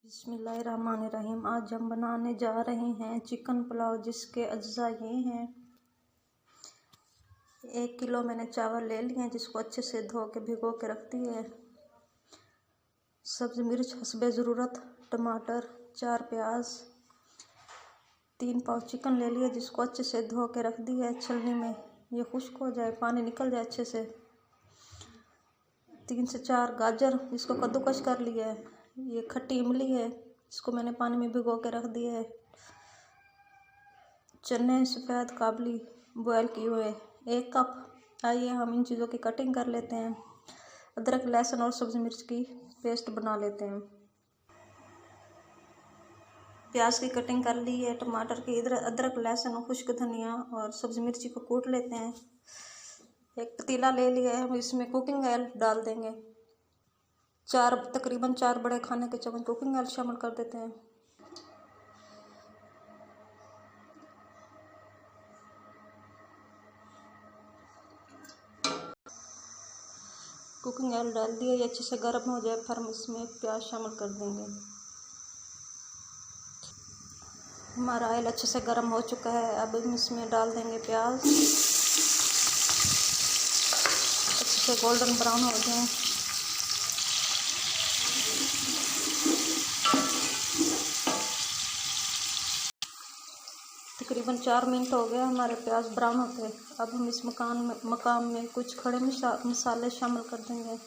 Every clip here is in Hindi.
बिस्मिल्लाहिर्रहमानिर्रहीम। आज हम बनाने जा रहे हैं चिकन पुलाव, जिसके अज्जा ये हैं। 1 किलो मैंने चावल ले लिए हैं, जिसको अच्छे से धो के भिगो के रख दिए है। सब्ज़ मिर्च हस्बे ज़रूरत, टमाटर, 4 प्याज, 3 पाव चिकन ले लिए, जिसको अच्छे से धो के रख दिया है छलनी में। ये खुश्क हो जाए, पानी निकल जाए अच्छे से। 3 से 4 गाजर, जिसको कद्दूकस कर लिया है। ये खट्टी इमली है, इसको मैंने पानी में भिगो के रख दिया है। चने सफ़ेद काबली बॉयल किए हुए 1 कप। आइए हम इन चीज़ों की कटिंग कर लेते हैं। अदरक, लहसुन और सब्ज़ी मिर्च की पेस्ट बना लेते हैं। प्याज की कटिंग कर ली है, टमाटर की, इधर अदरक, लहसुन और खुश्क धनिया और सब्ज़ी मिर्ची को कूट लेते हैं। एक पतीला ले लिया है, हम इसमें कुकिंग ऑयल डाल देंगे। तकरीबन 4 बड़े खाने के चम्मच कुकिंग ऑयल शामिल कर देते हैं। कुकिंग ऑयल डाल दिया, ये अच्छे से गर्म हो जाए फिर हम इसमें प्याज शामिल कर देंगे। हमारा ऑयल अच्छे से गर्म हो चुका है, अब हम इसमें डाल देंगे प्याज। अच्छे से गोल्डन ब्राउन हो जाए। तकरीबन 4 मिनट हो गए हमारे प्याज ब्राउन होते। अब हम इस मकाम में कुछ खड़े मसाले शामिल कर देंगे।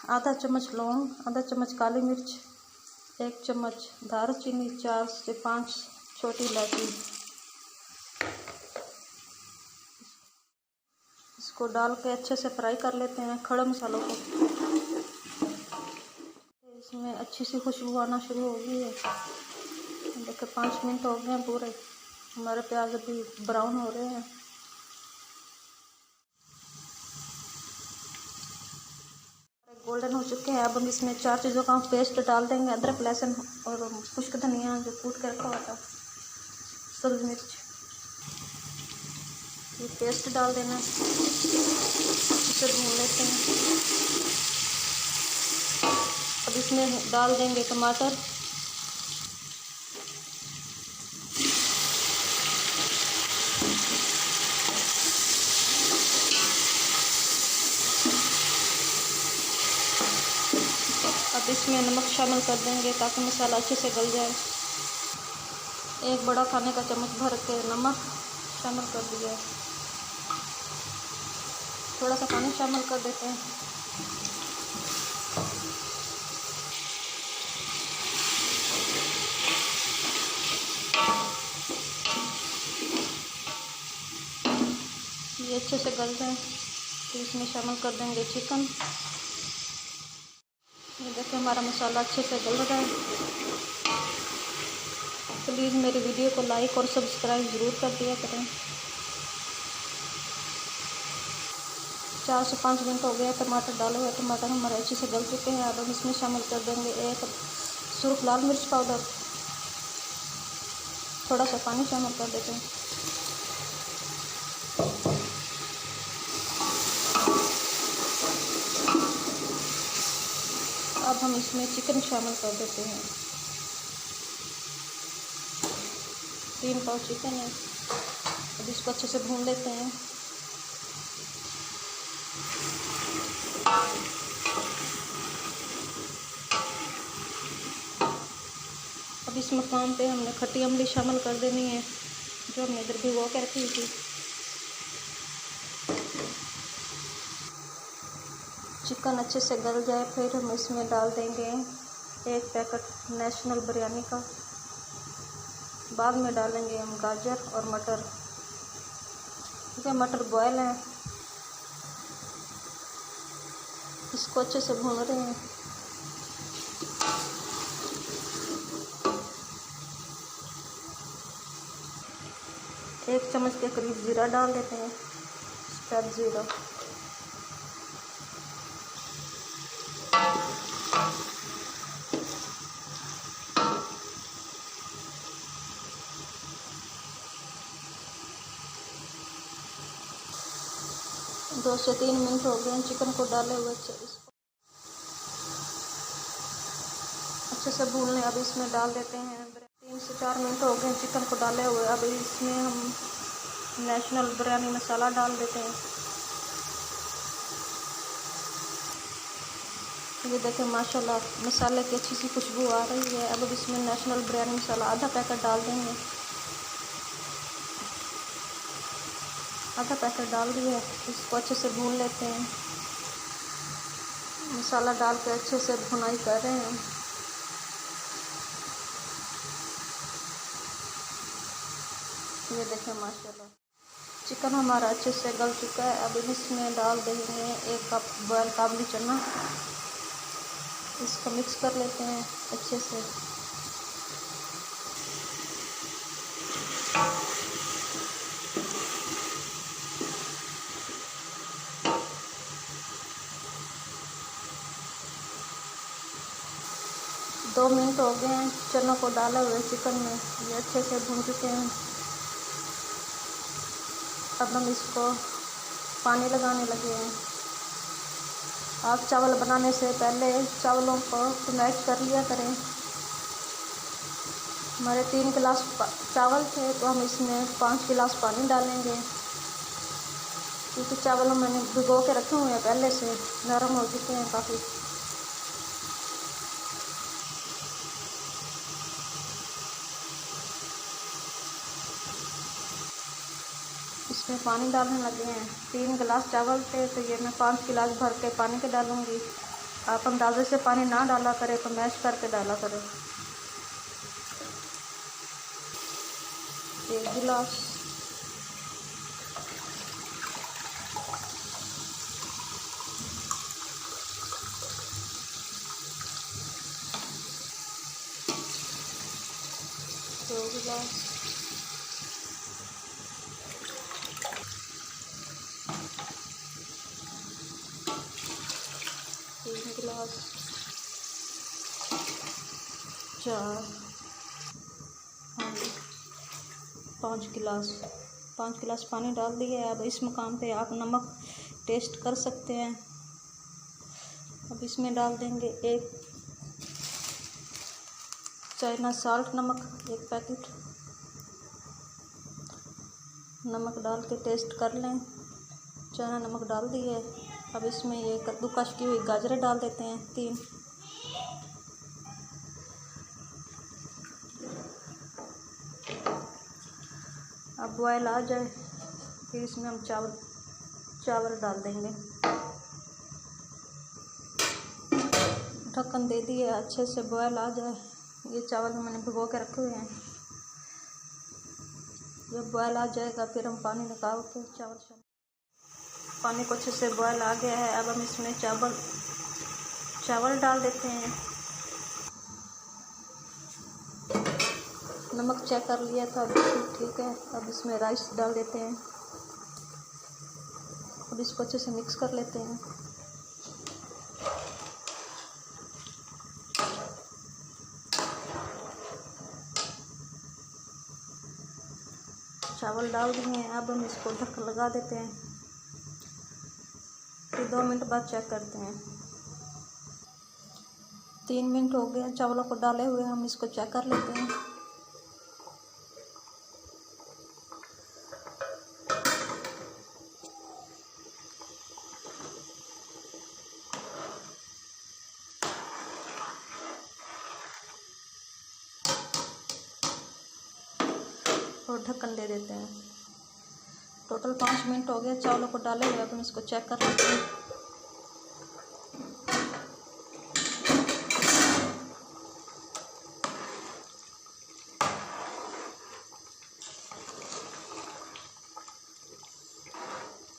आधा चम्मच लौंग, आधा चम्मच काली मिर्च, 1 चम्मच दालचीनी, 4 से 5 छोटी इलायची। इसको डाल के अच्छे से फ्राई कर लेते हैं खड़े मसालों को। इसमें अच्छी सी खुशबू आना शुरू हो गई है। देखिए 5 मिनट हो गए हैं पूरे, हमारे प्याज अभी ब्राउन हो रहे हैं। गोल्डन हो चुके हैं। अब हम इसमें 4 चीज़ों का पेस्ट डाल देंगे। अदरक, लहसुन और खुश्क धनिया जो कूट कर रखा हुआ था, सब्ज़ मिर्च, ये पेस्ट डाल देना। इसे भून लेते हैं। अब इसमें डाल देंगे टमाटर, अब इसमें नमक शामिल कर देंगे ताकि मसाला अच्छे से गल जाए। 1 बड़ा खाने का चम्मच भर के नमक शामिल कर दिया है। थोड़ा सा पानी शामिल कर देते हैं। ये अच्छे से गल जाए तो इसमें शामिल कर देंगे चिकन। ये देखिए हमारा मसाला अच्छे से गल रहा है। प्लीज़ मेरी वीडियो को लाइक और सब्सक्राइब ज़रूर कर दिया करें। 4 से 5 मिनट हो गया टमाटर डाले हुए। टमाटर हमारे अच्छे से गल चुके हैं। अब हम इसमें शामिल कर देंगे 1 सुर्ख लाल मिर्च पाउडर। थोड़ा सा पानी शामिल कर देते हैं। अब हम इसमें चिकन शामिल कर देते हैं। 3 पाव चिकन है। अब इसको अच्छे से भून लेते हैं। अब इस मकाम पे हमने खट्टी इमली शामिल कर देनी है, जो हमने इधर भिगो के रखी थी। चिकन अच्छे से गल जाए फिर हम इसमें डाल देंगे 1 पैकेट नेशनल बिरयानी का। बाद में डालेंगे हम गाजर और मटर, क्योंकि मटर बॉयल है। इसको अच्छे से भून रहे हैं। एक चम्मच के करीब जीरा डाल देते हैं, सफ़ेद जीरा। दो से 3 मिनट हो गए चिकन को डाले हुए। अच्छे से भून लें। अब इसमें डाल देते हैं। 3 से 4 मिनट हो गए चिकन को डाले हुए। अब इसमें हम नेशनल बिरयानी मसाला डाल देते हैं। ये देखें माशाल्लाह मसाले की अच्छी सी खुशबू आ रही है। अब इसमें नेशनल बिरयानी मसाला आधा पैकेट डाल देंगे। आधा पैकेट डाल दिया। इसको अच्छे से भून लेते हैं। मसाला डाल के अच्छे से भुनाई कर रहे हैं। ये देखें माशाल्लाह चिकन हमारा अच्छे से गल चुका है। अब इसमें डाल देंगे 1 कप बॉयल काबुली चना। इसको मिक्स कर लेते हैं अच्छे से। दो मिनट हो गए हैं चनों को डाले हुए चिकन में। ये अच्छे से भून चुके हैं। अब हम इसको पानी लगाने लगे हैं। आप चावल बनाने से पहले चावलों को मैश कर लिया करें। हमारे 3 गिलास चावल थे तो हम इसमें 5 गिलास पानी डालेंगे, क्योंकि चावल मैंने भिगो के रखे हुए हैं पहले से, नरम हो चुके हैं काफ़ी। इसमें पानी डालने लगे हैं। 3 गिलास चावल थे तो ये मैं 5 गिलास भर के पानी के डालूँगी। आप अंदाजे से पानी ना डाला करें तो मैश करके डाला करें। 1 गिलास, दो गिलास, 3 गिलास, 4, 5 गिलास। 5 गिलास पानी डाल दिया है। अब इस मुकाम पे आप नमक टेस्ट कर सकते हैं। अब इसमें डाल देंगे 1 चाइना साल्ट नमक, 1 पैकेट। नमक डाल के टेस्ट कर लें। चाइना नमक डाल दिए। अब इसमें ये कद्दूकस की हुई गाजरें डाल देते हैं 3। अब बॉयल आ जाए फिर इसमें हम चावल डाल देंगे। ढक्कन दे दिए अच्छे से बॉयल आ जाए। ये चावल मैंने भिगो के रखे हुए हैं। जब बॉयल आ जाएगा फिर हम पानी निकाल के पानी को अच्छे से बॉयल आ गया है। अब हम इसमें चावल डाल देते हैं। नमक चेक कर लिया था, बिल्कुल ठीक है। अब इसमें राइस डाल देते हैं। अब इसको अच्छे से मिक्स कर लेते हैं। चावल डाल दिए हैं। अब हम इसको ढक्कन लगा देते हैं। फिर 2 मिनट बाद चेक करते हैं। 3 मिनट हो गए चावलों को डाले हुए। हम इसको चेक कर लेते हैं। और ढक्कन दे देते हैं। टोटल 5 मिनट हो गए चावलों को डाले हुए। अब हम इसको चेक कर लेते हैं।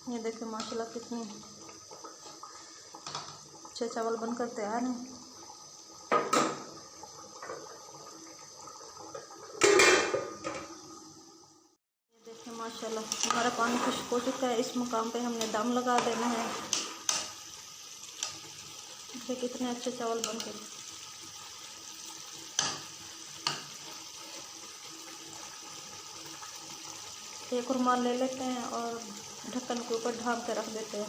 ये देखिए माशाल्लाह कितने अच्छे चावल बनकर तैयार हैं। ये देखिए माशाल्लाह हमारा पानी खुश्क हो चुका है। इस मुकाम पे हमने दम लगा देना है। देखिए कितने अच्छे चावल बनकर। एक रुमाल ले लेते हैं और ढक्कन के ऊपर ढाँप के रख देते हैं।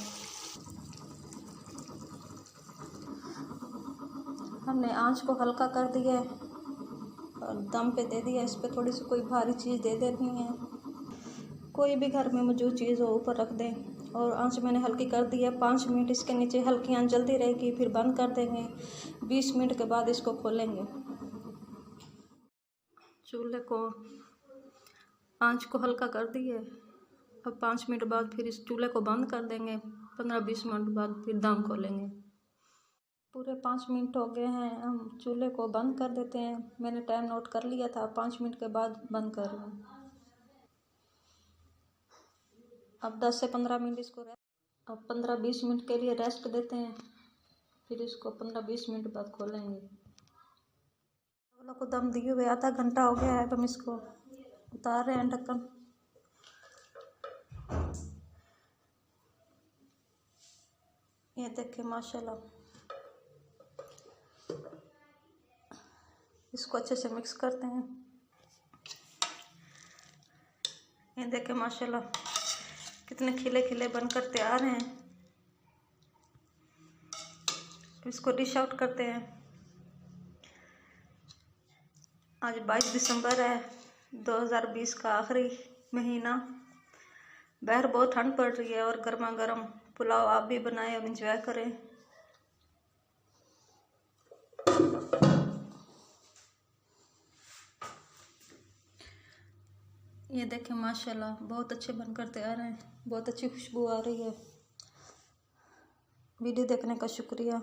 हमने आंच को हल्का कर दिया है और दम पे दे दिया। इस पर थोड़ी सी कोई भारी चीज़ दे देनी है, कोई भी घर में मौजूद चीज़ हो ऊपर रख दें। और आंच मैंने हल्की कर दी है। 5 मिनट इसके नीचे हल्की आंच जलती रहेगी, फिर बंद कर देंगे। 20 मिनट के बाद इसको खोलेंगे। चूल्हे को आंच को हल्का कर दिए। अब 5 मिनट बाद फिर इस चूल्हे को बंद कर देंगे। 15-20 मिनट बाद फिर दम खोलेंगे। पूरे 5 मिनट हो गए हैं, हम चूल्हे को बंद कर देते हैं। मैंने टाइम नोट कर लिया था, 5 मिनट के बाद बंद कर रही हूँ। अब 10 से 15 मिनट इसको अब 15-20 मिनट के लिए रेस्ट देते हैं। फिर इसको 15-20 मिनट बाद खोलेंगे। चावलों को दम दिए हुए आधा घंटा हो गया है। अब हम इसको उतार रहे हैं ढक्कन। ये देखिए माशाल्लाह, इसको अच्छे से मिक्स करते हैं। ये देखिए माशाल्लाह कितने खिले खिले बनकर तैयार हैं। इसको डिश आउट करते हैं। आज 22 दिसंबर है 2020 का आखिरी महीना। बाहर बहुत ठंड पड़ रही है और गर्मा गर्म पुलाव आप भी बनाएं और एंजॉय करें। ये देखें माशाल्लाह बहुत अच्छे बनकर तैयार हैं। बहुत अच्छी खुशबू आ रही है। वीडियो देखने का शुक्रिया।